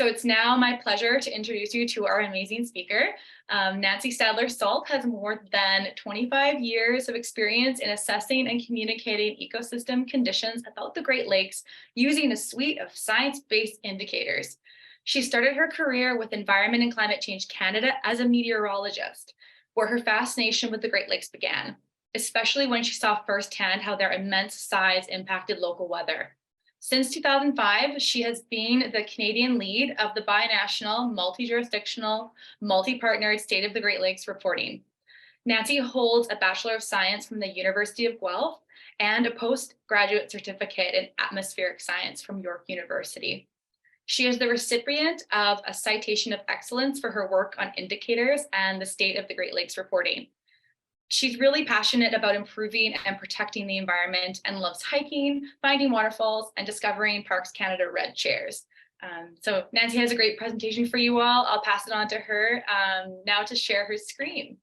So it's now my pleasure to introduce you to our amazing speaker. Nancy Stadler-Salt has more than 25 years of experience in assessing and communicating ecosystem conditions about the Great Lakes using a suite of science-based indicators. She started her career with Environment and Climate Change Canada as a meteorologist, where her fascination with the Great Lakes began, especially when she saw firsthand how their immense size impacted local weather. Since 2005, she has been the Canadian lead of the binational, multi-jurisdictional, multi-partnered State of the Great Lakes reporting. Nancy holds a Bachelor of Science from the University of Guelph and a postgraduate certificate in atmospheric science from York University. She is the recipient of a Citation of Excellence for her work on indicators and the State of the Great Lakes reporting. She's really passionate about improving and protecting the environment and loves hiking, finding waterfalls, and discovering Parks Canada red chairs. So Nancy has a great presentation for you all. I'll pass it on to her now to share her screen.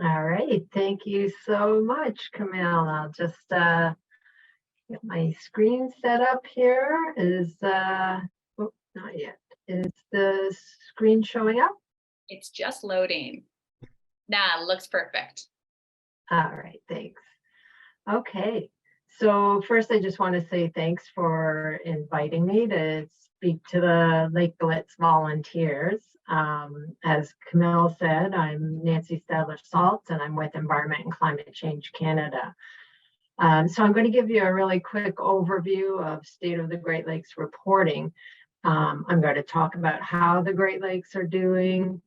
All right, thank you so much, Camille. I'll just get my screen set up here. Oh, not yet. Is the screen showing up? It's just loading. Nah, looks perfect. All right, thanks. Okay, so first I just want to say thanks for inviting me to speak to the Lake Blitz volunteers. As Camille said, I'm Nancy Stadler-Salt and I'm with Environment and Climate Change Canada. So I'm going to give you a really quick overview of State of the Great Lakes reporting. I'm going to talk about how the Great Lakes are doing,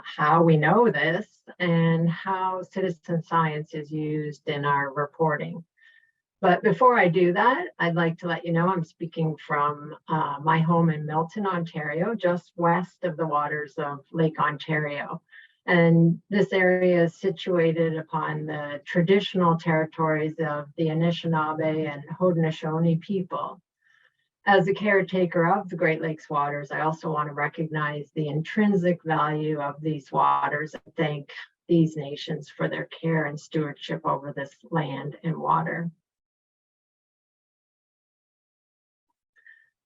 how we know this, and how citizen science is used in our reporting. But before I do that, I'd like to let you know I'm speaking from my home in Milton, Ontario, just west of the waters of Lake Ontario. And this area is situated upon the traditional territories of the Anishinaabe and Haudenosaunee people. As a caretaker of the Great Lakes waters, I also want to recognize the intrinsic value of these waters and thank these nations for their care and stewardship over this land and water.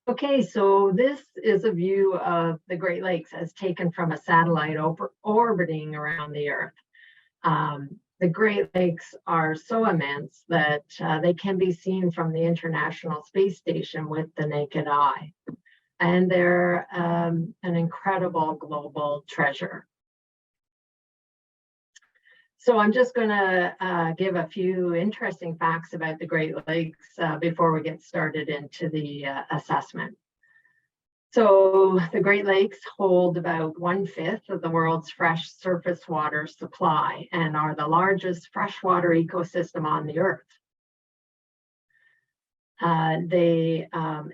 Okay, so this is a view of the Great Lakes as taken from a satellite orbiting around the Earth. The Great Lakes are so immense that they can be seen from the International Space Station with the naked eye. And they're an incredible global treasure. So I'm just going to give a few interesting facts about the Great Lakes before we get started into the assessment. So the Great Lakes hold about 1/5 of the world's fresh surface water supply and are the largest freshwater ecosystem on the Earth.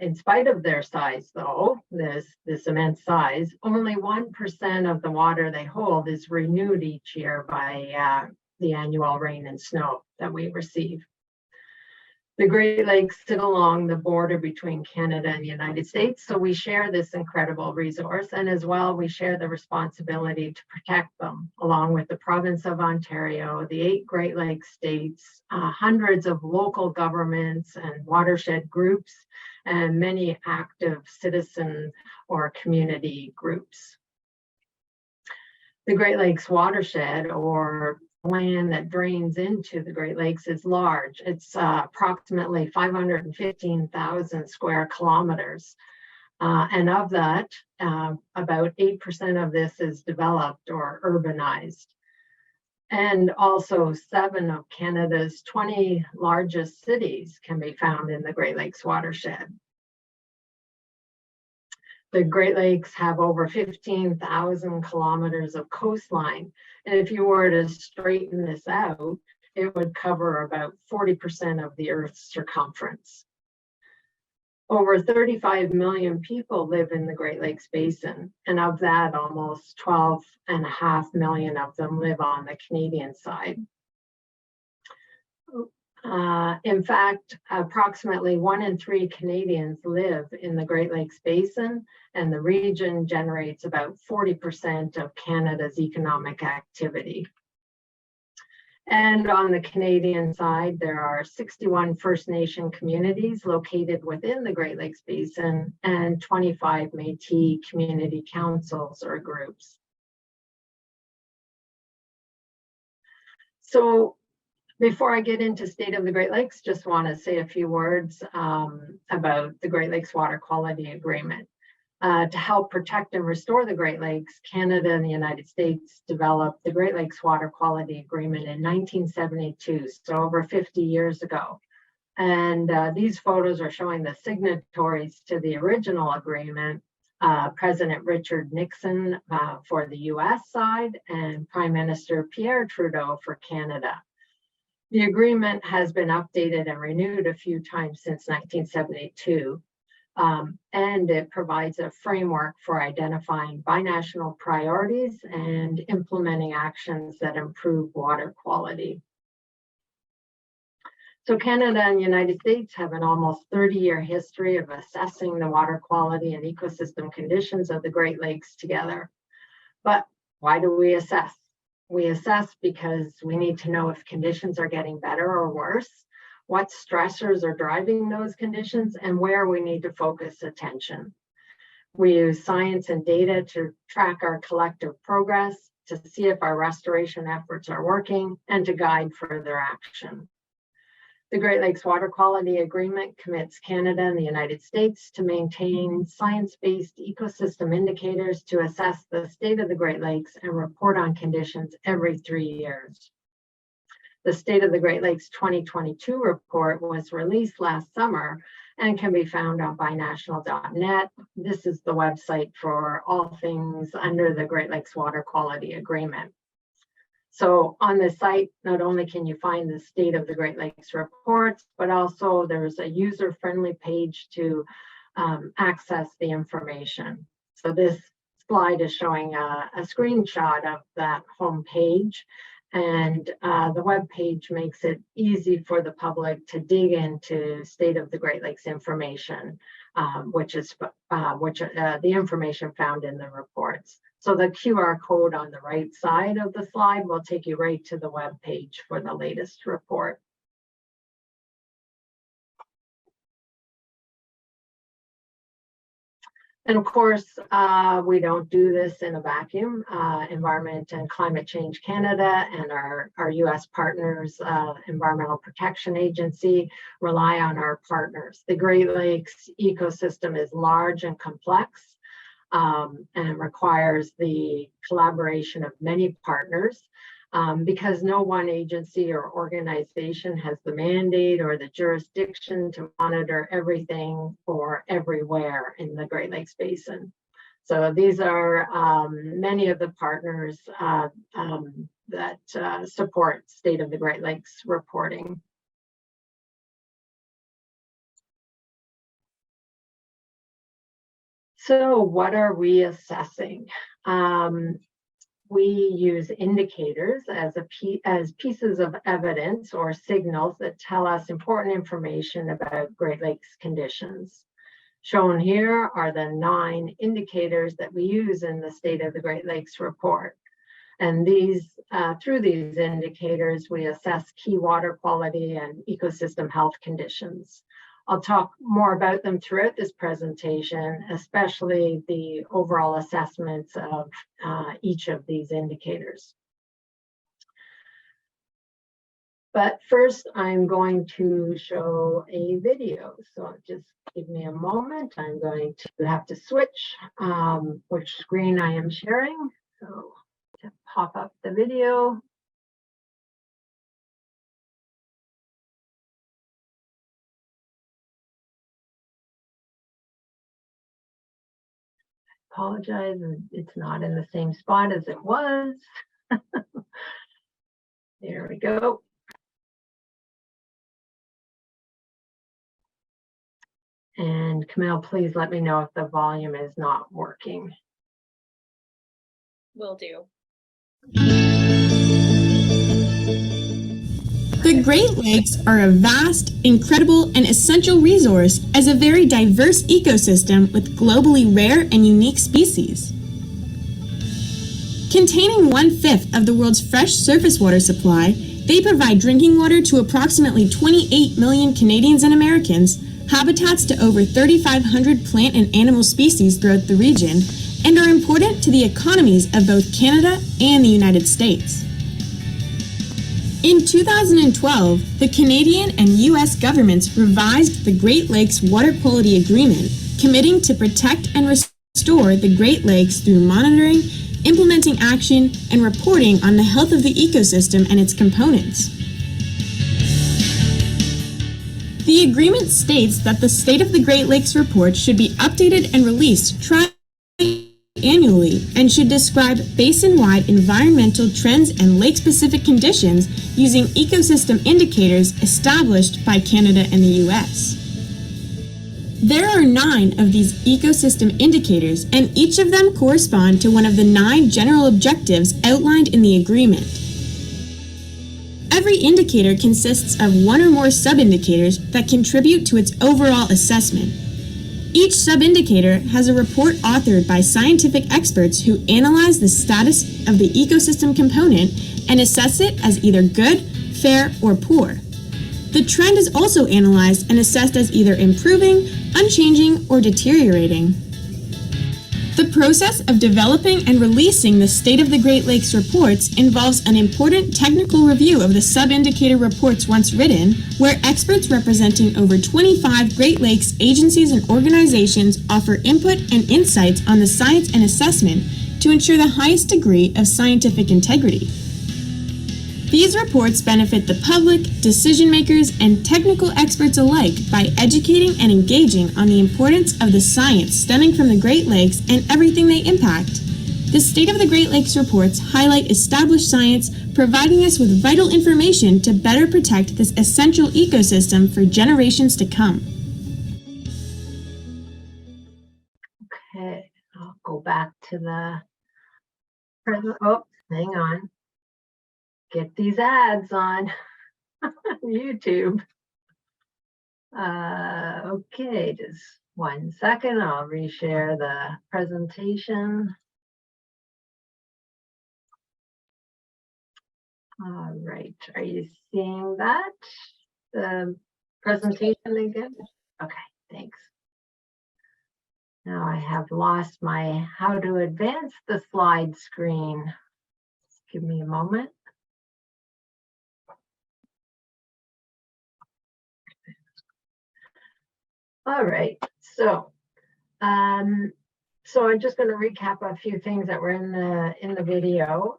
In spite of their size though, this immense size, only 1% of the water they hold is renewed each year by the annual rain and snow that we receive. The Great Lakes sit along the border between Canada and the United States, so we share this incredible resource, and as well, we share the responsibility to protect them, along with the province of Ontario, the 8 Great Lakes states, hundreds of local governments and watershed groups, and many active citizen or community groups. The Great Lakes watershed, or land that drains into the Great Lakes, is large. It's approximately 515,000 square kilometers. And of that, about 8% of this is developed or urbanized. And also 7 of Canada's 20 largest cities can be found in the Great Lakes watershed. The Great Lakes have over 15,000 kilometers of coastline. And if you were to straighten this out, it would cover about 40% of the Earth's circumference. Over 35 million people live in the Great Lakes Basin, and of that, almost 12.5 million of them live on the Canadian side. In fact, approximately 1 in 3 Canadians live in the Great Lakes Basin, and the region generates about 40% of Canada's economic activity. And on the Canadian side, there are 61 First Nation communities located within the Great Lakes Basin and 25 Métis community councils or groups. So before I get into State of the Great Lakes, just want to say a few words about the Great Lakes Water Quality Agreement. To help protect and restore the Great Lakes, Canada and the United States developed the Great Lakes Water Quality Agreement in 1972, so over 50 years ago. And these photos are showing the signatories to the original agreement, President Richard Nixon for the US side and Prime Minister Pierre Trudeau for Canada. The agreement has been updated and renewed a few times since 1972. And it provides a framework for identifying binational priorities and implementing actions that improve water quality. So Canada and the United States have an almost 30-year history of assessing the water quality and ecosystem conditions of the Great Lakes together. But why do we assess? We assess because we need to know if conditions are getting better or worse, what stressors are driving those conditions, and where we need to focus attention. We use science and data to track our collective progress, to see if our restoration efforts are working, and to guide further action. The Great Lakes Water Quality Agreement commits Canada and the United States to maintain science-based ecosystem indicators to assess the state of the Great Lakes and report on conditions every 3 years. The State of the Great Lakes 2022 report was released last summer and can be found on binational.net. This is the website for all things under the Great Lakes Water Quality Agreement. So on the site, not only can you find the State of the Great Lakes reports, but also there's a user-friendly page to access the information. So this slide is showing a screenshot of that home page. And the web page makes it easy for the public to dig into State of the Great Lakes information, which is the information found in the reports. So the QR code on the right side of the slide will take you right to the web page for the latest report. And of course, we don't do this in a vacuum. Environment and Climate Change Canada and our US partners, Environmental Protection Agency, rely on our partners. The Great Lakes ecosystem is large and complex and requires the collaboration of many partners. Because no one agency or organization has the mandate or the jurisdiction to monitor everything or everywhere in the Great Lakes Basin. So these are many of the partners that support State of the Great Lakes reporting. So what are we assessing? We use indicators as pieces of evidence or signals that tell us important information about Great Lakes conditions. Shown here are the 9 indicators that we use in the State of the Great Lakes report. And through these indicators, we assess key water quality and ecosystem health conditions. I'll talk more about them throughout this presentation, especially the overall assessments of each of these indicators. But first, I'm going to show a video. So just give me a moment. I'm going to have to switch which screen I am sharing. So to pop up the video. Apologize, it's not in the same spot as it was. There we go. And Camille, please let me know if the volume is not working. Will do. The Great Lakes are a vast, incredible, and essential resource as a very diverse ecosystem with globally rare and unique species. Containing 1/5 of the world's fresh surface water supply, They provide drinking water to approximately 28 million Canadians and Americans, habitats to over 3,500 plant and animal species throughout the region, and are important to the economies of both Canada and the United States. In 2012, the Canadian and U.S. governments revised the Great Lakes Water Quality Agreement, committing to protect and restore the Great Lakes through monitoring, implementing action, and reporting on the health of the ecosystem and its components. The agreement states that the State of the Great Lakes report should be updated and released tri-annually and should describe basin-wide environmental trends and lake-specific conditions using ecosystem indicators established by Canada and the U.S. There are 9 of these ecosystem indicators, and each of them correspond to one of the 9 general objectives outlined in the agreement. Every indicator consists of 1 or more sub-indicators that contribute to its overall assessment. Each sub-indicator has a report authored by scientific experts who analyze the status of the ecosystem component and assess it as either good, fair, or poor. The trend is also analyzed and assessed as either improving, unchanging, or deteriorating. The process of developing and releasing the State of the Great Lakes reports involves an important technical review of the sub-indicator reports once written, where experts representing over 25 Great Lakes agencies and organizations offer input and insights on the science and assessment to ensure the highest degree of scientific integrity. These reports benefit the public, decision makers, and technical experts alike by educating and engaging on the importance of the science stemming from the Great Lakes and everything they impact. The State of the Great Lakes reports highlight established science, providing us with vital information to better protect this essential ecosystem for generations to come. Okay, I'll go back to the present. Oh, hang on. Get these ads on YouTube. Okay, just 1 second. I'll reshare the presentation. All right, are you seeing that? The presentation again? Okay, thanks. Now I have lost my how to advance the slide screen. Just give me a moment. All right, so I'm just going to recap a few things that were in the video.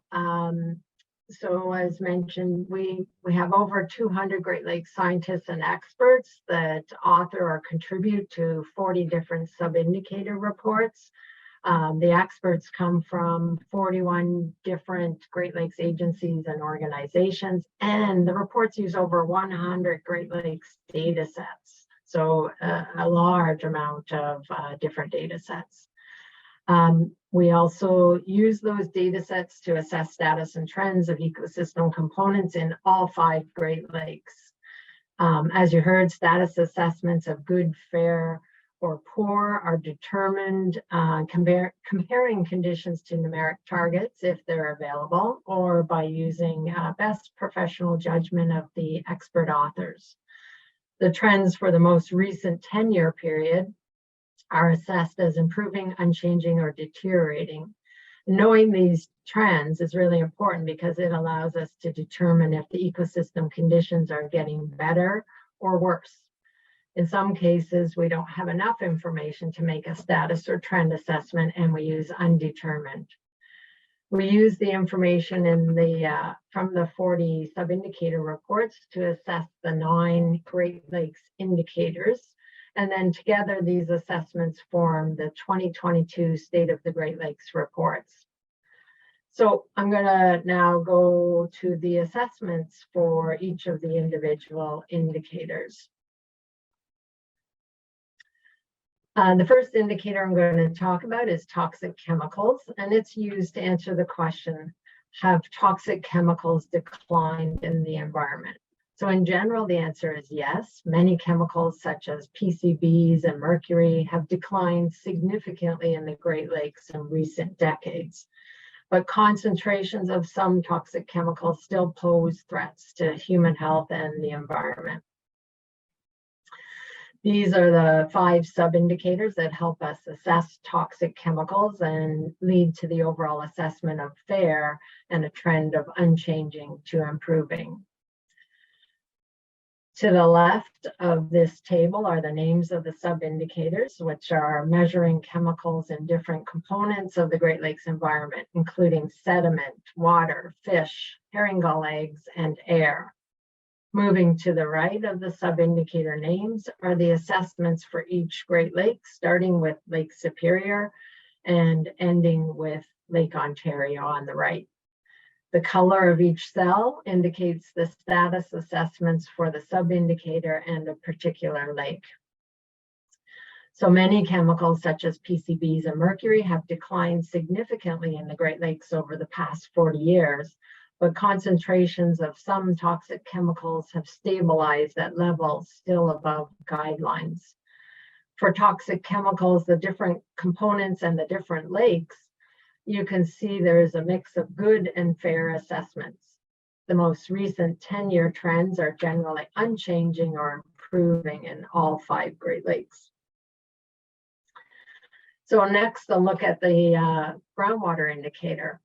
So as mentioned, we have over 200 Great Lakes scientists and experts that author or contribute to 40 different sub-indicator reports. The experts come from 41 different Great Lakes agencies and organizations, and the reports use over 100 Great Lakes data sets. So a large amount of different data sets. We also use those data sets to assess status and trends of ecosystem components in all 5 Great Lakes. As you heard, status assessments of good, fair, or poor are determined comparing conditions to numeric targets if they're available, or by using best professional judgment of the expert authors. The trends for the most recent 10-year period are assessed as improving, unchanging, or deteriorating. Knowing these trends is really important because it allows us to determine if the ecosystem conditions are getting better or worse. In some cases, we don't have enough information to make a status or trend assessment, and we use undetermined. We use the information in from the 40 sub-indicator reports to assess the 9 Great Lakes indicators. And then together, these assessments form the 2022 State of the Great Lakes reports. So I'm going to now go to the assessments for each of the individual indicators. The first indicator I'm going to talk about is toxic chemicals, and it's used to answer the question, have toxic chemicals declined in the environment? So in general, the answer is yes. Many chemicals such as PCBs and mercury have declined significantly in the Great Lakes in recent decades. but concentrations of some toxic chemicals still pose threats to human health and the environment. These are the 5 sub-indicators that help us assess toxic chemicals and lead to the overall assessment of fair and a trend of unchanging to improving. To the left of this table are the names of the sub-indicators, which are measuring chemicals in different components of the Great Lakes environment, including sediment, water, fish, herring gull eggs, and air. Moving to the right of the sub-indicator names are the assessments for each Great Lake, starting with Lake Superior and ending with Lake Ontario on the right. The color of each cell indicates the status assessments for the sub-indicator and a particular lake. So many chemicals such as PCBs and mercury have declined significantly in the Great Lakes over the past 40 years, but concentrations of some toxic chemicals have stabilized at levels still above guidelines. For toxic chemicals, the different components and the different lakes, you can see there is a mix of good and fair assessments. The most recent 10-year trends are generally unchanging or improving in all 5 Great Lakes. So next, a look at the groundwater indicator.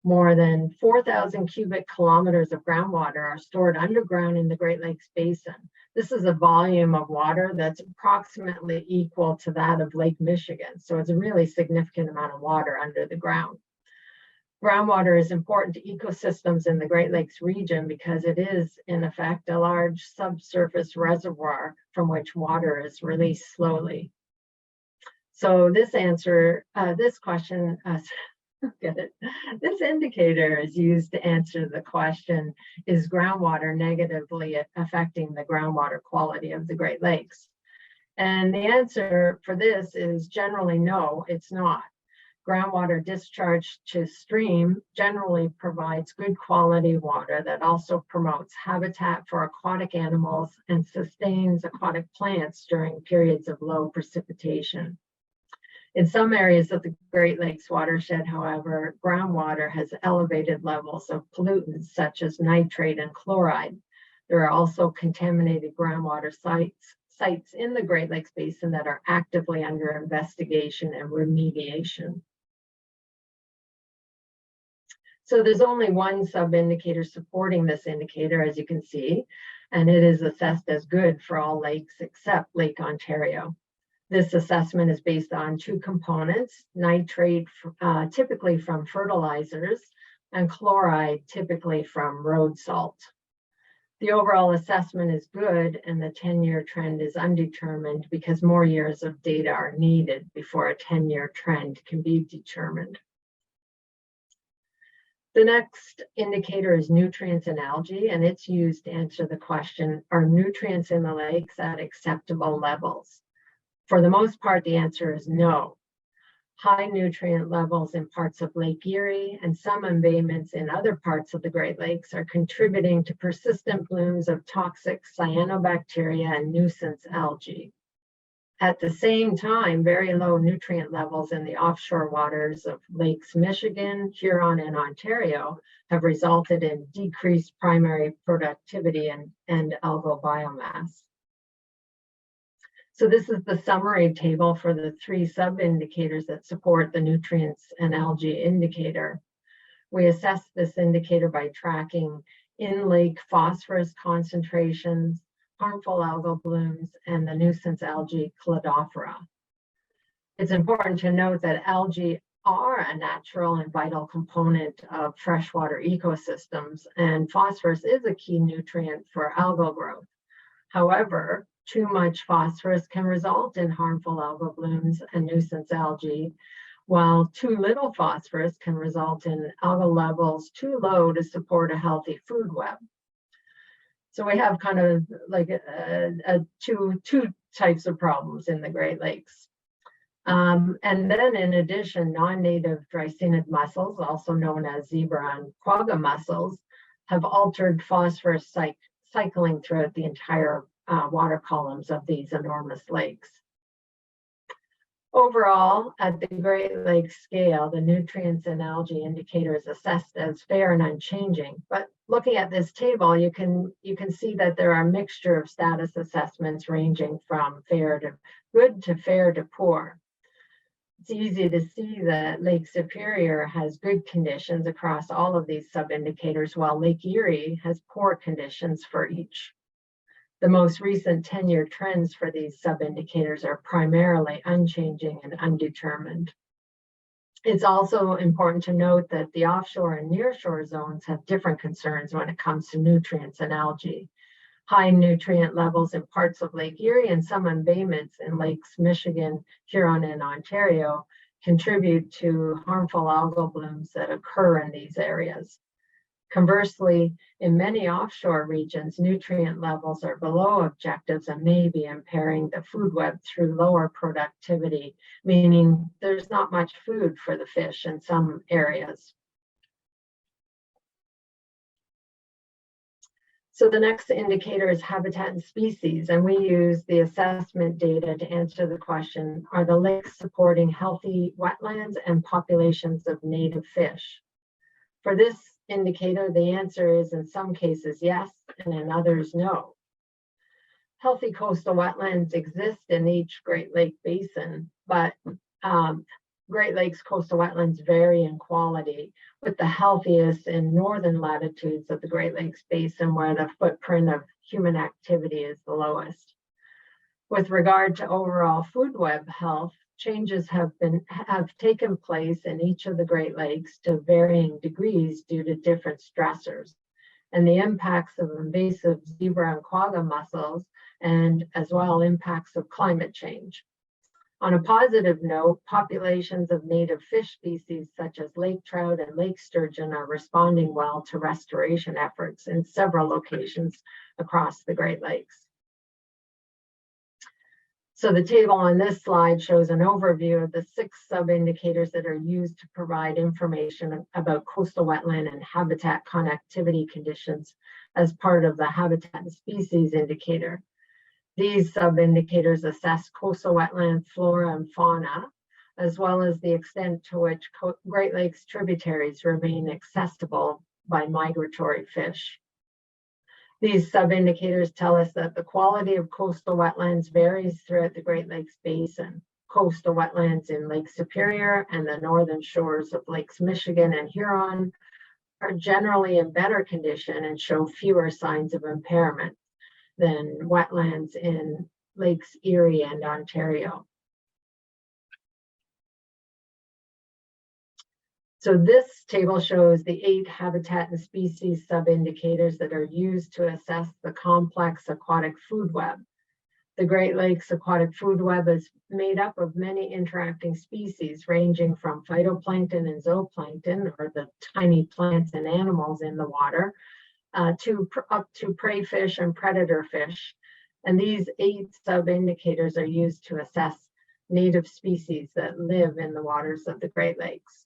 More than 4,000 cubic kilometers of groundwater are stored underground in the Great Lakes Basin. This is a volume of water that's approximately equal to that of Lake Michigan. So it's a really significant amount of water under the ground. Groundwater is important to ecosystems in the Great Lakes region because it is, in effect, a large subsurface reservoir from which water is released slowly. So this question, this indicator is used to answer the question, is groundwater negatively affecting the groundwater quality of the Great Lakes? And the answer for this is generally no, it's not. Groundwater discharge to stream generally provides good quality water that also promotes habitat for aquatic animals and sustains aquatic plants during periods of low precipitation. In some areas of the Great Lakes watershed, however, groundwater has elevated levels of pollutants such as nitrate and chloride. There are also contaminated groundwater sites in the Great Lakes Basin that are actively under investigation and remediation. So there's only one sub-indicator supporting this indicator, as you can see, and it is assessed as good for all lakes except Lake Ontario. This assessment is based on 2 components, nitrate typically from fertilizers and chloride typically from road salt. The overall assessment is good and the 10-year trend is undetermined because more years of data are needed before a 10-year trend can be determined. The next indicator is nutrients in algae, and it's used to answer the question, are nutrients in the lakes at acceptable levels? For the most part, the answer is no. High nutrient levels in parts of Lake Erie and some embayments in other parts of the Great Lakes are contributing to persistent blooms of toxic cyanobacteria and nuisance algae. At the same time, very low nutrient levels in the offshore waters of Lakes Michigan, Huron, and Ontario have resulted in decreased primary productivity and algal biomass. So this is the summary table for the 3 sub-indicators that support the nutrients and algae indicator. We assess this indicator by tracking in-lake phosphorus concentrations, harmful algal blooms, and the nuisance algae Cladophora. It's important to note that algae are a natural and vital component of freshwater ecosystems, and phosphorus is a key nutrient for algal growth. However, too much phosphorus can result in harmful algal blooms and nuisance algae, while too little phosphorus can result in algal levels too low to support a healthy food web. So we have kind of like two types of problems in the Great Lakes. And then in addition, non-native dreissenid mussels, also known as zebra and quagga mussels, have altered phosphorus cycling throughout the entire water columns of these enormous lakes. Overall, at the Great Lakes scale, the nutrients and algae indicator is assessed as fair and unchanging. But looking at this table, you can see that there are a mixture of status assessments ranging from fair to good to fair to poor. It's easy to see that Lake Superior has good conditions across all of these sub-indicators, while Lake Erie has poor conditions for each. The most recent 10-year trends for these sub-indicators are primarily unchanging and undetermined. It's also important to note that the offshore and nearshore zones have different concerns when it comes to nutrients and algae. High nutrient levels in parts of Lake Erie and some embayments in Lakes Michigan, Huron, and Ontario contribute to harmful algal blooms that occur in these areas. Conversely, in many offshore regions, nutrient levels are below objectives and may be impairing the food web through lower productivity, meaning there's not much food for the fish in some areas. So the next indicator is habitat and species, and we use the assessment data to answer the question, are the lakes supporting healthy wetlands and populations of native fish? For this indicator, the answer is in some cases yes, and in others no. Healthy coastal wetlands exist in each Great Lake basin, but Great Lakes coastal wetlands vary in quality, with the healthiest in northern latitudes of the Great Lakes basin, where the footprint of human activity is the lowest. With regard to overall food web health, changes have taken place in each of the Great Lakes to varying degrees due to different stressors and the impacts of invasive zebra and quagga mussels, and as well impacts of climate change. On a positive note, populations of native fish species such as lake trout and lake sturgeon are responding well to restoration efforts in several locations across the Great Lakes. So the table on this slide shows an overview of the 6 sub-indicators that are used to provide information about coastal wetland and habitat connectivity conditions as part of the habitat and species indicator. These sub-indicators assess coastal wetland flora and fauna, as well as the extent to which Great Lakes tributaries remain accessible by migratory fish. These sub-indicators tell us that the quality of coastal wetlands varies throughout the Great Lakes basin. Coastal wetlands in Lake Superior and the northern shores of Lakes Michigan and Huron are generally in better condition and show fewer signs of impairment than wetlands in Lakes Erie and Ontario. So this table shows the 8 habitat and species sub-indicators that are used to assess the complex aquatic food web. The Great Lakes aquatic food web is made up of many interacting species ranging from phytoplankton and zooplankton, or the tiny plants and animals in the water, up to prey fish and predator fish. And these 8 sub-indicators are used to assess native species that live in the waters of the Great Lakes.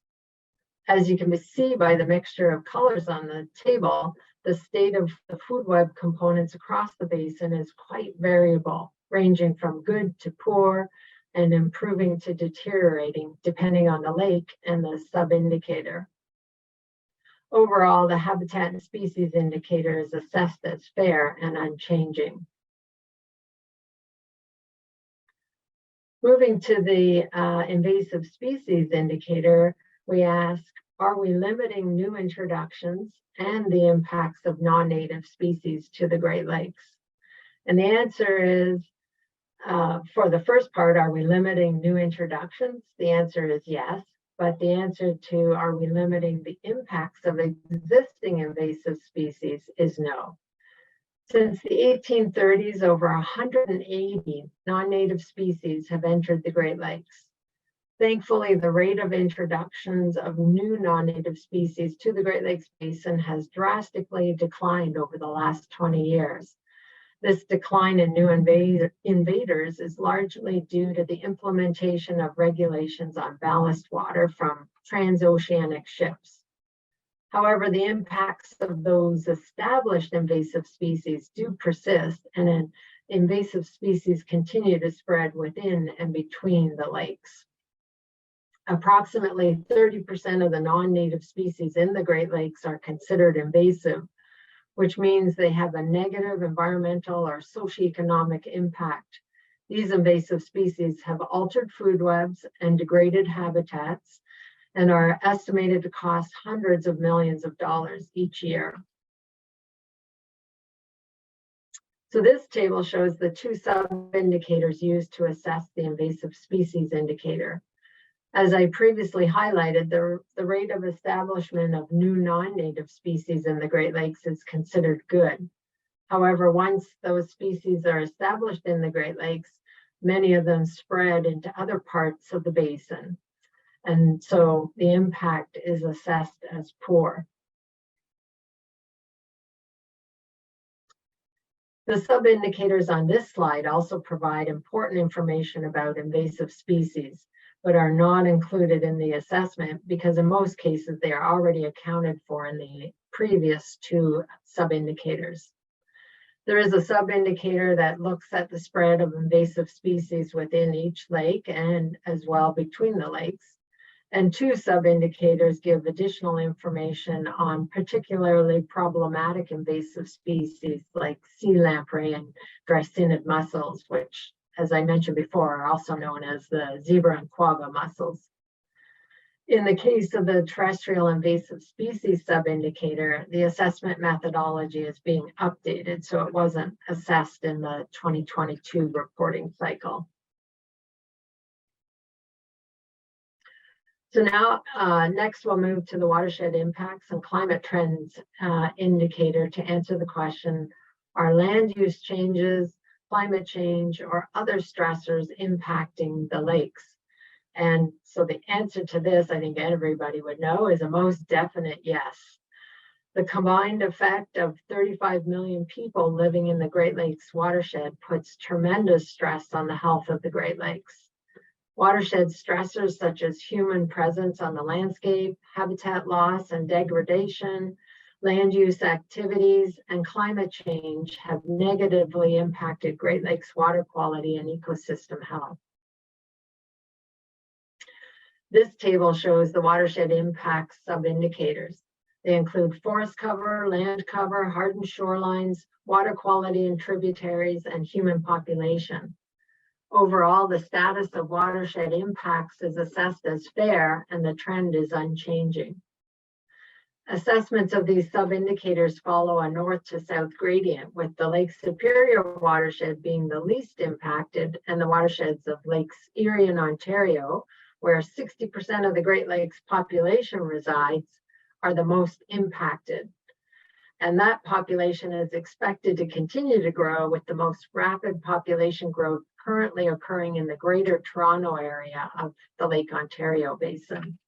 As you can see by the mixture of colors on the table, the state of the food web components across the basin is quite variable, ranging from good to poor and improving to deteriorating, depending on the lake and the sub-indicator. Overall, the habitat and species indicator is assessed as fair and unchanging. Moving to the invasive species indicator, we ask, are we limiting new introductions and the impacts of non-native species to the Great Lakes? And the answer is, for the first part, are we limiting new introductions? The answer is yes, but the answer to are we limiting the impacts of existing invasive species is no. Since the 1830s, over 180 non-native species have entered the Great Lakes. Thankfully, the rate of introductions of new non-native species to the Great Lakes Basin has drastically declined over the last 20 years. This decline in new invaders is largely due to the implementation of regulations on ballast water from transoceanic ships. However, the impacts of those established invasive species do persist, and invasive species continue to spread within and between the lakes. Approximately 30% of the non-native species in the Great Lakes are considered invasive, which means they have a negative environmental or socioeconomic impact. These invasive species have altered food webs and degraded habitats and are estimated to cost hundreds of millions of dollars each year. So this table shows the two sub-indicators used to assess the invasive species indicator. As I previously highlighted, the rate of establishment of new non-native species in the Great Lakes is considered good. However, once those species are established in the Great Lakes, many of them spread into other parts of the basin. And so the impact is assessed as poor. The sub-indicators on this slide also provide important information about invasive species, but are not included in the assessment because in most cases they are already accounted for in the previous two sub-indicators. There is a sub-indicator that looks at the spread of invasive species within each lake and as well between the lakes. And two sub-indicators give additional information on particularly problematic invasive species like sea lamprey and dreissenid mussels, which, as I mentioned before, are also known as the zebra and quagga mussels. In the case of the terrestrial invasive species sub-indicator, the assessment methodology is being updated, so it wasn't assessed in the 2022 reporting cycle. So now, next we'll move to the watershed impacts and climate trends indicator to answer the question, are land use changes, climate change, or other stressors impacting the lakes? And so the answer to this, I think everybody would know, is a most definite yes. The combined effect of 35 million people living in the Great Lakes watershed puts tremendous stress on the health of the Great Lakes. Watershed stressors such as human presence on the landscape, habitat loss and degradation, land use activities, and climate change have negatively impacted Great Lakes water quality and ecosystem health. This table shows the watershed impacts sub-indicators. They include forest cover, land cover, hardened shorelines, water quality in tributaries, and human population. Overall, the status of watershed impacts is assessed as fair, and the trend is unchanging. Assessments of these sub-indicators follow a north to south gradient, with the Lake Superior watershed being the least impacted, and the watersheds of Lakes Erie and Ontario, where 60% of the Great Lakes population resides, are the most impacted. And that population is expected to continue to grow, with the most rapid population growth currently occurring in the Greater Toronto area of the Lake Ontario basin.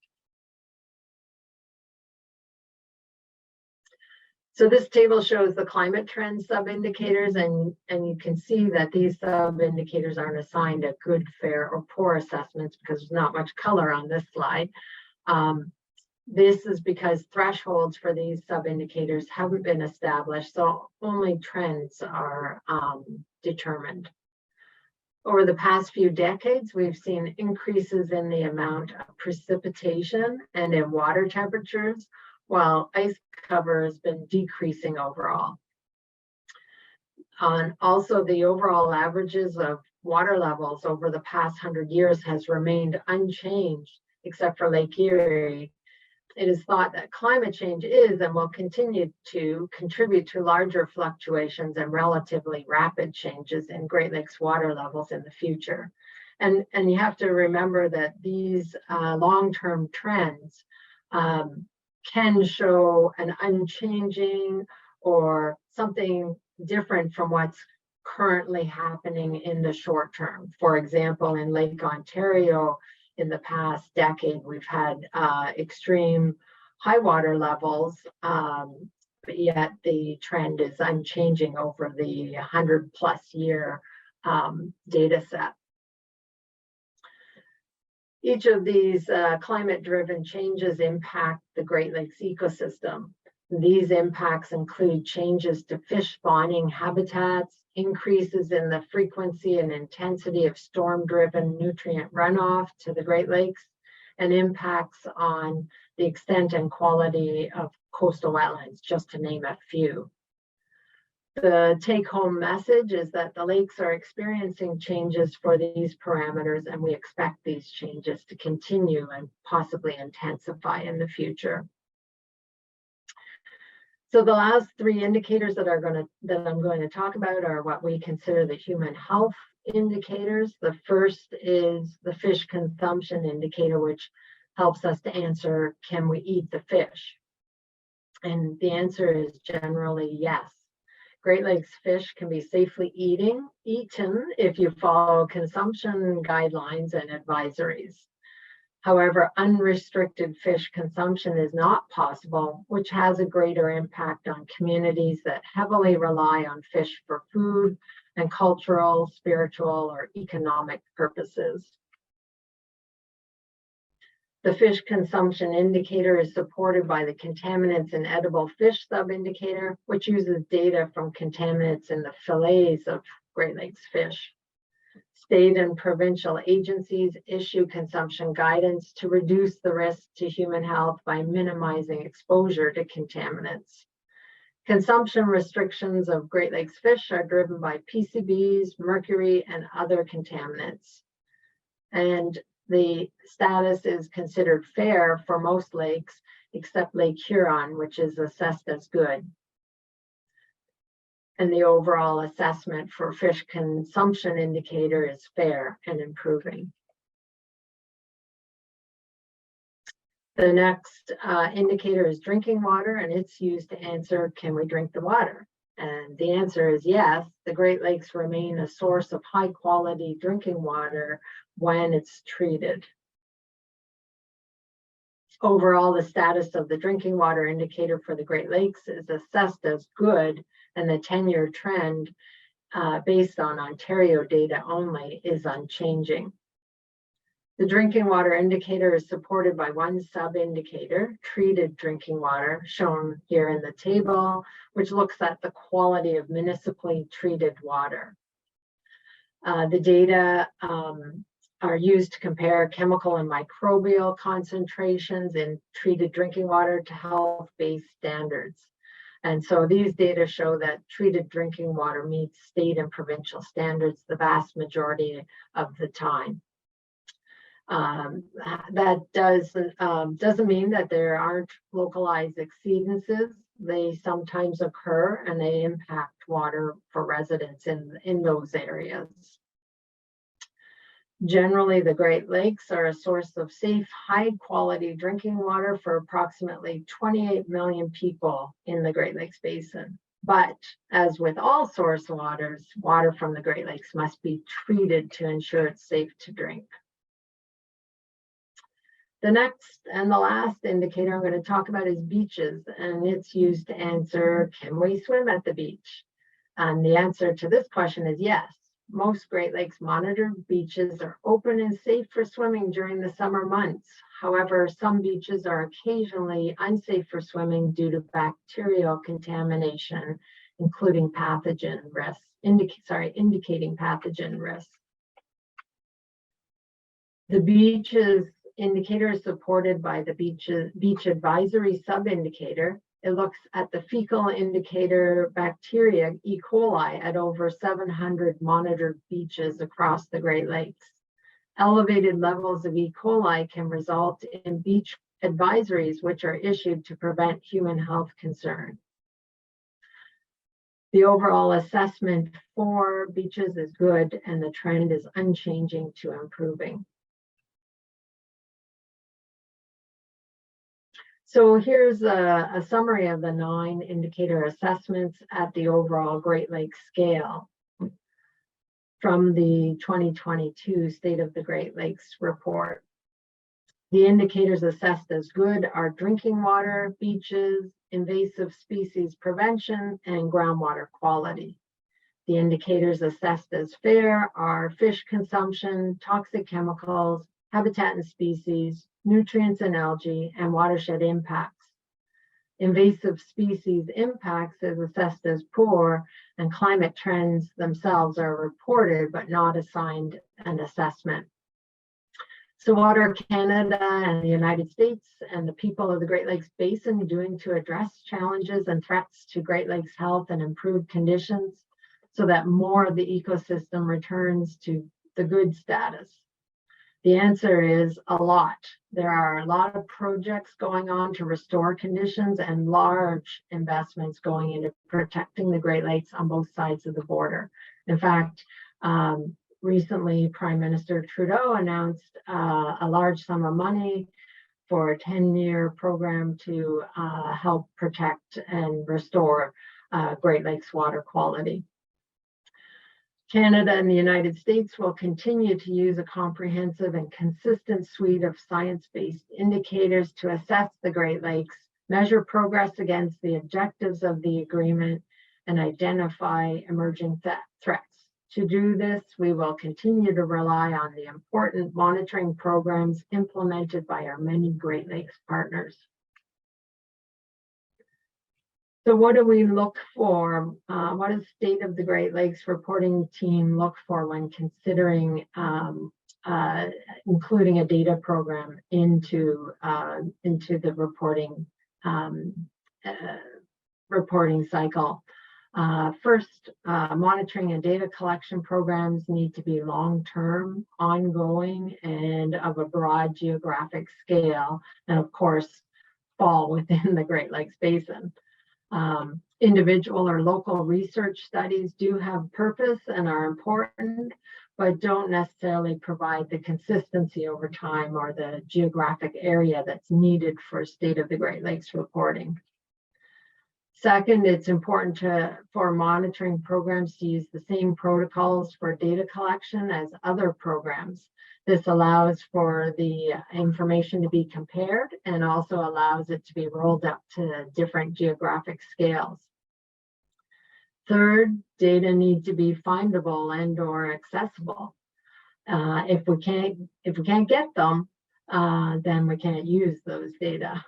So this table shows the climate trend sub-indicators, and you can see that these sub-indicators aren't assigned a good, fair, or poor assessments because there's not much color on this slide. This is because thresholds for these sub-indicators haven't been established, so only trends are determined. Over the past few decades, we've seen increases in the amount of precipitation and in water temperatures, while ice cover has been decreasing overall. Also, the overall averages of water levels over the past 100 years has remained unchanged, except for Lake Erie. It is thought that climate change is and will continue to contribute to larger fluctuations and relatively rapid changes in Great Lakes water levels in the future. And you have to remember that these long-term trends can show an unchanging or something different from what's currently happening in the short term. For example, in Lake Ontario, in the past decade, we've had extreme high water levels, but yet the trend is unchanging over the 100+ year data set. Each of these climate-driven changes impact the Great Lakes ecosystem. These impacts include changes to fish spawning habitats, increases in the frequency and intensity of storm-driven nutrient runoff to the Great Lakes, and impacts on the extent and quality of coastal wetlands, just to name a few. The take-home message is that the lakes are experiencing changes for these parameters, and we expect these changes to continue and possibly intensify in the future. So the last three indicators that I'm going to talk about are what we consider the human health indicators. The first is the fish consumption indicator, which helps us to answer, can we eat the fish? And the answer is generally yes. Great Lakes fish can be safely eaten if you follow consumption guidelines and advisories. However, unrestricted fish consumption is not possible, which has a greater impact on communities that heavily rely on fish for food and cultural, spiritual, or economic purposes. The fish consumption indicator is supported by the contaminants in edible fish sub-indicator, which uses data from contaminants in the fillets of Great Lakes fish. State and provincial agencies issue consumption guidance to reduce the risk to human health by minimizing exposure to contaminants. Consumption restrictions of Great Lakes fish are driven by PCBs, mercury, and other contaminants. And the status is considered fair for most lakes, except Lake Huron, which is assessed as good. And the overall assessment for fish consumption indicator is fair and improving. The next indicator is drinking water, and it's used to answer, can we drink the water? And the answer is yes. The Great Lakes remain a source of high quality drinking water when it's treated. Overall, the status of the drinking water indicator for the Great Lakes is assessed as good, and the 10-year trend based on Ontario data only is unchanging. The drinking water indicator is supported by one sub-indicator, treated drinking water, shown here in the table, which looks at the quality of municipally treated water. The data are used to compare chemical and microbial concentrations in treated drinking water to health-based standards. And so these data show that treated drinking water meets state and provincial standards the vast majority of the time. That doesn't mean that there aren't localized exceedances. They sometimes occur, and they impact water for residents in those areas. Generally, the Great Lakes are a source of safe, high-quality drinking water for approximately 28 million people in the Great Lakes Basin. But as with all source waters, water from the Great Lakes must be treated to ensure it's safe to drink. The next and the last indicator I'm going to talk about is beaches, and it's used to answer, can we swim at the beach? And the answer to this question is yes. Most Great Lakes monitored beaches are open and safe for swimming during the summer months. However, some beaches are occasionally unsafe for swimming due to bacterial contamination, including pathogen risks, indicating pathogen risks. The beaches indicator is supported by the beach advisory sub-indicator. It looks at the fecal indicator bacteria, E. coli, at over 700 monitored beaches across the Great Lakes. Elevated levels of E. coli can result in beach advisories, which are issued to prevent human health concern. The overall assessment for beaches is good, and the trend is unchanging to improving. So here's a summary of the 9 indicator assessments at the overall Great Lakes scale from the 2022 State of the Great Lakes report. The indicators assessed as good are drinking water, beaches, invasive species prevention, and groundwater quality. The indicators assessed as fair are fish consumption, toxic chemicals, habitat and species, nutrients and algae, and watershed impacts. invasive species impacts is assessed as poor, and climate trends themselves are reported but not assigned an assessment. So what are Canada and the United States and the people of the Great Lakes Basin doing to address challenges and threats to Great Lakes health and improve conditions so that more of the ecosystem returns to the good status? The answer is a lot. There are a lot of projects going on to restore conditions and large investments going into protecting the Great Lakes on both sides of the border. In fact, recently, Prime Minister Trudeau announced a large sum of money for a 10-year program to help protect and restore Great Lakes water quality. Canada and the United States will continue to use a comprehensive and consistent suite of science-based indicators to assess the Great Lakes, measure progress against the objectives of the agreement, and identify emerging threats. To do this, we will continue to rely on the important monitoring programs implemented by our many Great Lakes partners. So what do we look for? What does State of the Great Lakes reporting team look for when considering including a data program into the reporting cycle? First, monitoring and data collection programs need to be long-term, ongoing, and of a broad geographic scale, and of course, fall within the Great Lakes Basin. Individual or local research studies do have purpose and are important, but don't necessarily provide the consistency over time or the geographic area that's needed for State of the Great Lakes reporting. Second, it's important for monitoring programs to use the same protocols for data collection as other programs. This allows for the information to be compared and also allows it to be rolled up to different geographic scales. Third, data need to be findable and or accessible. If we can't get them, then we can't use those data.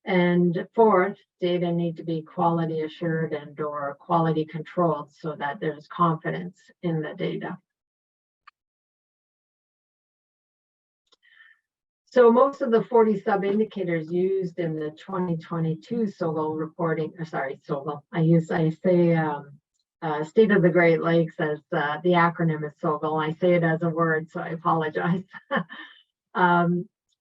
And fourth, data need to be quality assured and or quality controlled so that there's confidence in the data. So most of the 40 sub-indicators used in the 2022 SOGAL reporting, I say State of the Great Lakes as the acronym is SOGAL. I say it as a word, so I apologize.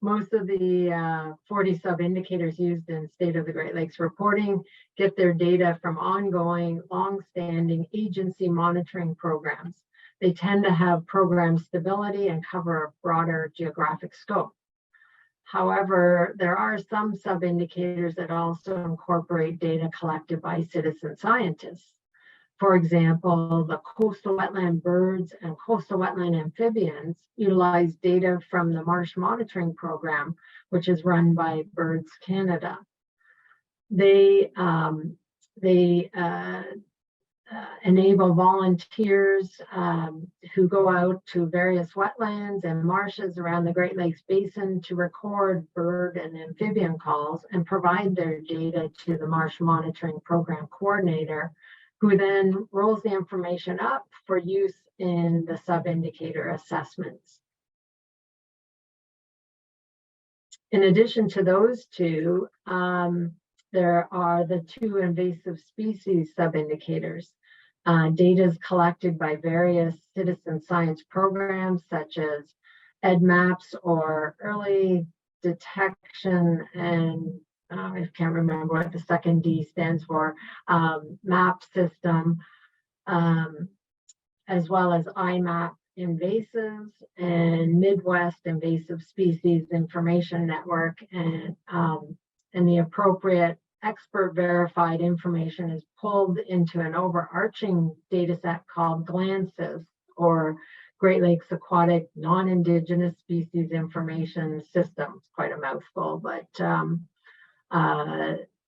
Most of the 40 sub-indicators used in State of the Great Lakes reporting get their data from ongoing, long-standing agency monitoring programs. They tend to have program stability and cover a broader geographic scope. However, there are some sub-indicators that also incorporate data collected by citizen scientists. For example, the coastal wetland birds and coastal wetland amphibians utilize data from the Marsh Monitoring Program, which is run by Birds Canada. They enable volunteers who go out to various wetlands and marshes around the Great Lakes Basin to record bird and amphibian calls and provide their data to the Marsh Monitoring Program coordinator, who then rolls the information up for use in the sub-indicator assessments. In addition to those two, there are the two invasive species sub-indicators. Data is collected by various citizen science programs such as EDMAPS or early detection and I can't remember what the second D stands for, MAP system, as well as IMAP invasives and Midwest Invasive Species Information Network, and the appropriate expert verified information is pulled into an overarching data set called GLANCES, or Great Lakes Aquatic Non-Indigenous Species Information System. It's quite a mouthful, but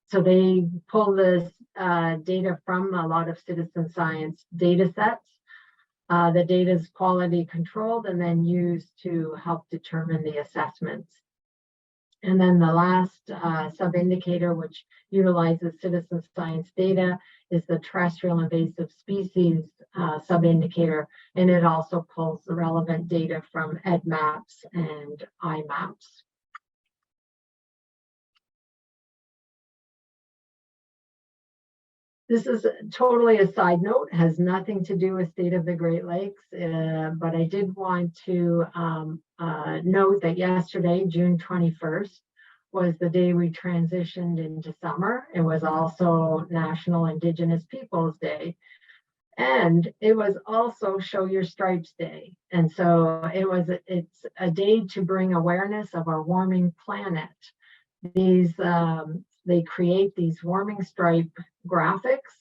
so they pull this data from a lot of citizen science data sets. The data is quality controlled and then used to help determine the assessments. And then the last sub-indicator, which utilizes citizen science data, is the terrestrial invasive species sub-indicator, and it also pulls the relevant data from EDMAPS and IMAPS. This is totally a side note, has nothing to do with State of the Great Lakes, but I did want to note that yesterday, June 21st, was the day we transitioned into summer. It was also National Indigenous Peoples Day. And it was also Show Your Stripes Day. And so it's a day to bring awareness of our warming planet. They create these warming stripe graphics.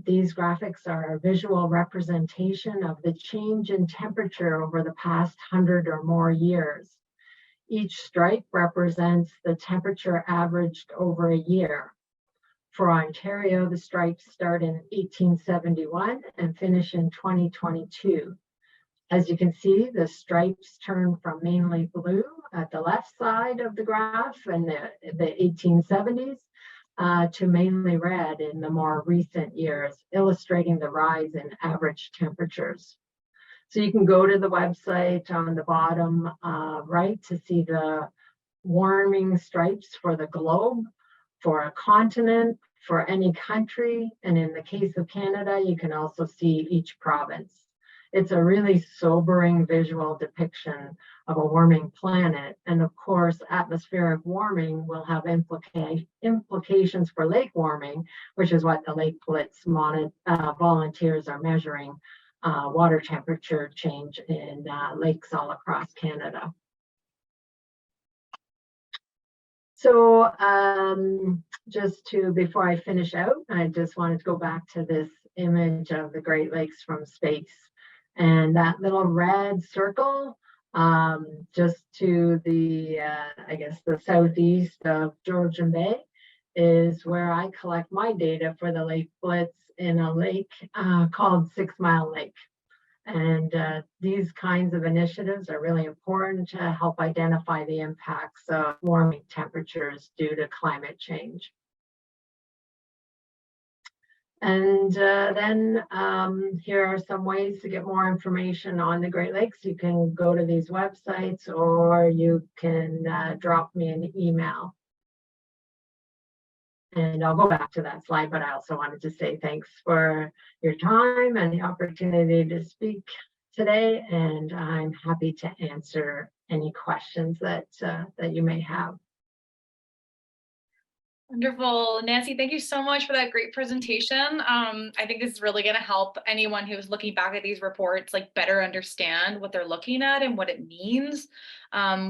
These graphics are a visual representation of the change in temperature over the past 100 or more years. Each stripe represents the temperature averaged over a year. For Ontario, the stripes start in 1871 and finish in 2022. As you can see, the stripes turn from mainly blue at the left side of the graph in the 1870s to mainly red in the more recent years, illustrating the rise in average temperatures. So you can go to the website on the bottom right to see the warming stripes for the globe, for a continent, for any country. And in the case of Canada, you can also see each province. It's a really sobering visual depiction of a warming planet. And of course, atmospheric warming will have implications for lake warming, which is what the Lake Blitz volunteers are measuring, water temperature change in lakes all across Canada. So before I finish out, I just wanted to go back to this image of the Great Lakes from space. And that little red circle, just to the, I guess, the southeast of Georgian Bay, is where I collect my data for the Lake Blitz in a lake called 6 Mile Lake. And these kinds of initiatives are really important to help identify the impacts of warming temperatures due to climate change. And then here are some ways to get more information on the Great Lakes. You can go to these websites, or you can drop me an email. And I'll go back to that slide, but I also wanted to say thanks for your time and the opportunity to speak today. And I'm happy to answer any questions that you may have. Wonderful. Nancy, thank you so much for that great presentation. I think this is really going to help anyone who's looking back at these reports like better understand what they're looking at and what it means,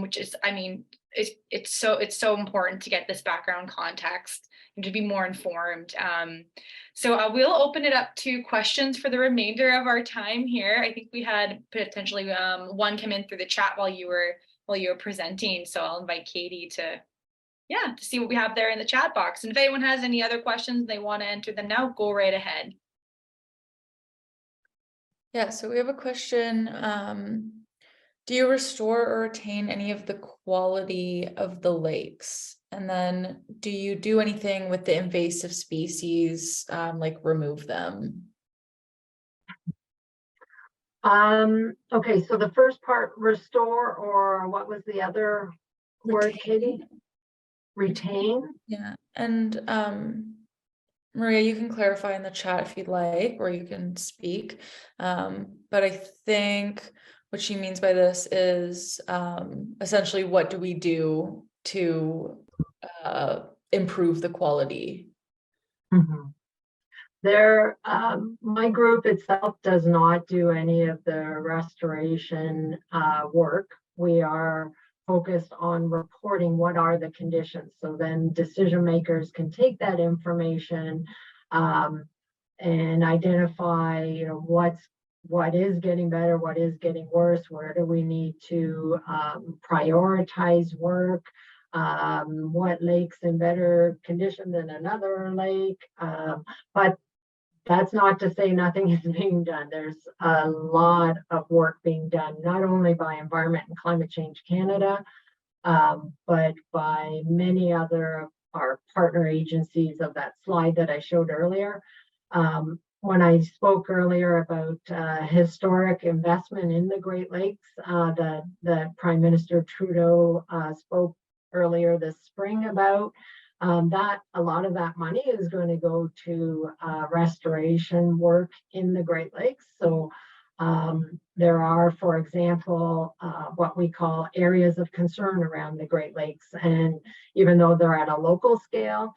which is, I mean, it's so important to get this background context and to be more informed. So I will open it up to questions for the remainder of our time here. I think we had potentially one come in through the chat while you were presenting. So I'll invite Katie to see what we have there in the chat box. And if anyone has any other questions, they want to enter them now, go right ahead. Yeah, so we have a question. Do you restore or retain any of the quality of the lakes? And then do you do anything with the invasive species, like remove them? Okay, so the first part, restore, or what was the other word, Katie? Retain? Yeah, and Maria, you can clarify in the chat if you'd like, or you can speak. But I think what she means by this is essentially, what do we do to improve the quality? Mm-hmm. My group itself does not do any of the restoration work. We are focused on reporting what are the conditions. So then decision makers can take that information and identify, what is getting better, what is getting worse, where do we need to prioritize work, what lake's in better condition than another lake. But that's not to say nothing is being done. There's a lot of work being done, not only by Environment and Climate Change Canada, but by many other of our partner agencies of that slide that I showed earlier. When I spoke earlier about historic investment in the Great Lakes, that Prime Minister Trudeau spoke earlier this spring about, that a lot of that money is going to go to restoration work in the Great Lakes. So there are, for example, what we call areas of concern around the Great Lakes. And even though they're at a local scale,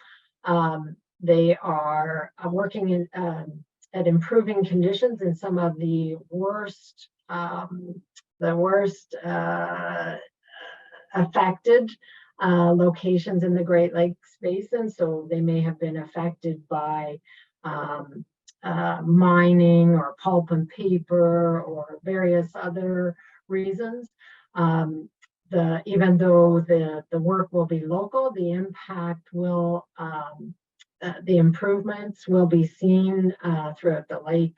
they are working in, at improving conditions in some of the worst affected locations in the Great Lakes Basin. So they may have been affected by mining or pulp and paper or various other reasons. Even though the work will be local, the impact will, the improvements will be seen throughout the lake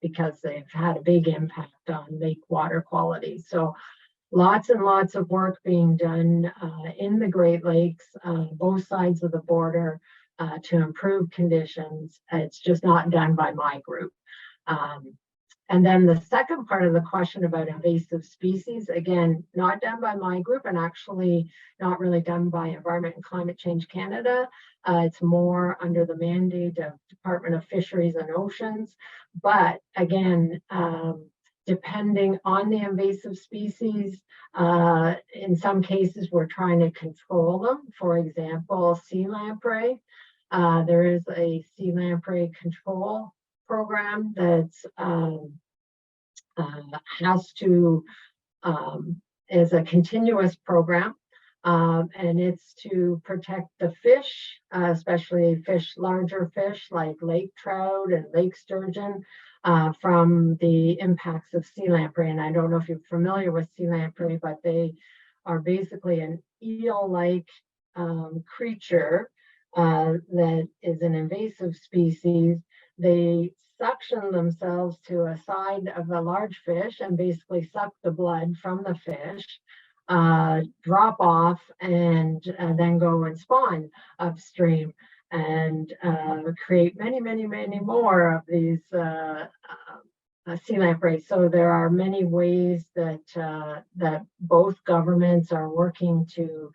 because they've had a big impact on lake water quality. So lots and lots of work being done in the Great Lakes, both sides of the border, to improve conditions. It's just not done by my group. And then the second part of the question about invasive species, again, not done by my group and actually not really done by Environment and Climate Change Canada. It's more under the mandate of Department of Fisheries and Oceans. But again, depending on the invasive species, in some cases, we're trying to control them. For example, sea lamprey. There is a sea lamprey control program that's has to is a continuous program, and it's to protect the fish, especially larger fish like lake trout and lake sturgeon, from the impacts of sea lamprey. And I don't know if you're familiar with sea lamprey, but they are basically an eel-like creature that is an invasive species. They suction themselves to a side of a large fish and basically suck the blood from the fish, drop off, and then go and spawn upstream and create many, many, many more of these sea lamprey. So there are many ways that that both governments are working to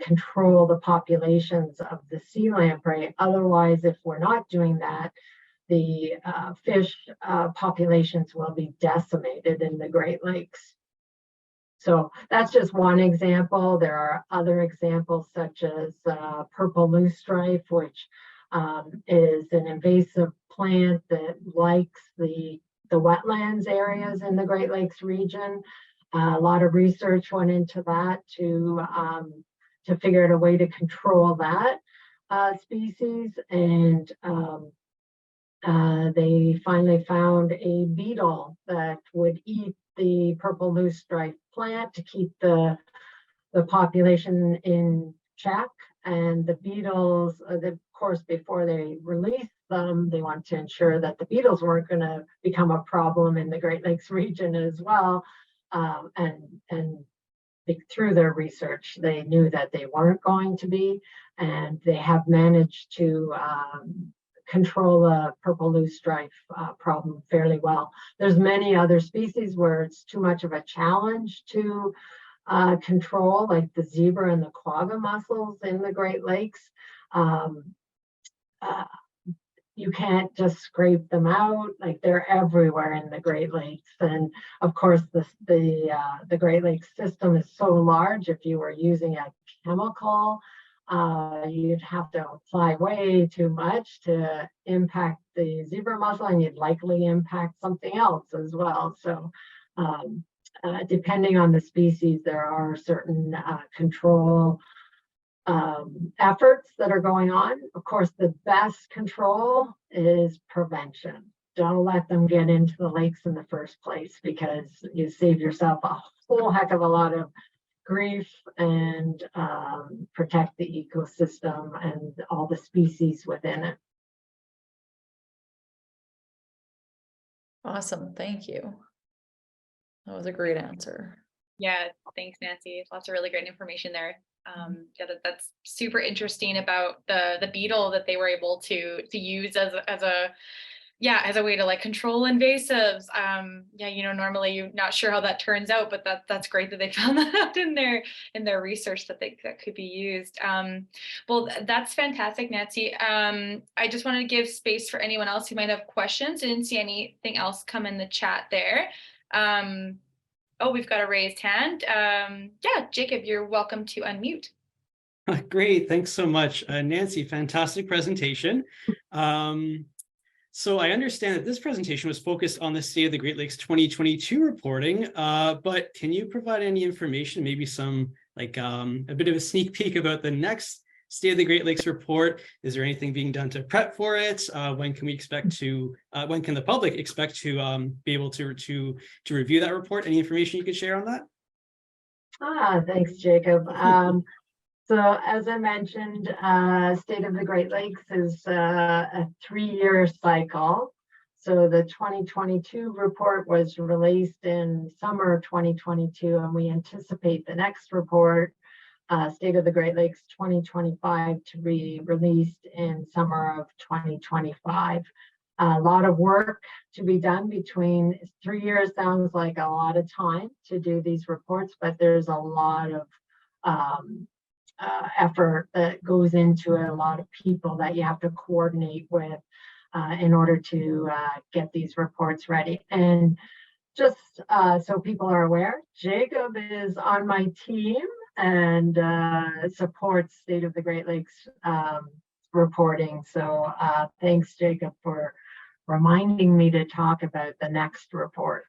control the populations of the sea lamprey. Otherwise, if we're not doing that, the fish populations will be decimated in the Great Lakes. So that's just one example. There are other examples such as purple loosestrife, which is an invasive plant that likes the wetlands areas in the Great Lakes region. A lot of research went into that to figure out a way to control that species, and they finally found a beetle that would eat the purple loosestrife plant to keep the population in check. And the beetles, of course, before they released them, they want to ensure that the beetles weren't going to become a problem in the Great Lakes region as well. And through their research, they knew that they weren't going to be, and they have managed to control the purple loosestrife problem fairly well. There's many other species where it's too much of a challenge to control, like the zebra and the quagga mussels in the Great Lakes. You can't just scrape them out, like they're everywhere in the Great Lakes. And of course, the Great Lakes system is so large. If you were using a chemical, you'd have to apply way too much to impact the zebra mussel, and you'd likely impact something else as well. So depending on the species, there are certain control efforts that are going on. Of course, the best control is prevention. Don't let them get into the lakes in the first place, because you save yourself a whole heck of a lot of grief and protect the ecosystem and all the species within it. Awesome, thank you. That was a great answer. Yeah, thanks, Nancy. Lots of really great information there. Yeah, that's super interesting about the beetle that they were able to use as a way to like control invasives. Yeah, normally you're not sure how that turns out, but that's great that they found that out in their research that could be used. Well, that's fantastic, Nancy. I just wanted to give space for anyone else who might have questions. I didn't see anything else come in the chat there. Oh, we've got a raised hand. Yeah, Jacob, you're welcome to unmute. Great, thanks so much, Nancy. Fantastic presentation. So I understand that this presentation was focused on the State of the Great Lakes 2022 reporting, but can you provide any information, maybe some like a bit of a sneak peek about the next State of the Great Lakes report? Is there anything being done to prep for it? When can we expect to? When can the public expect to be able to review that report? Any information you could share on that? Thanks, Jacob. So as I mentioned, State of the Great Lakes is a 3-year cycle. So the 2022 report was released in summer 2022, and we anticipate the next report, State of the Great Lakes 2025, to be released in summer of 2025. A lot of work to be done between 3 years. Sounds like a lot of time to do these reports, but there's a lot of effort that goes into it, a lot of people that you have to coordinate with in order to get these reports ready. And just so people are aware, Jacob is on my team and supports State of the Great Lakes reporting. So thanks, Jacob, for reminding me to talk about the next report.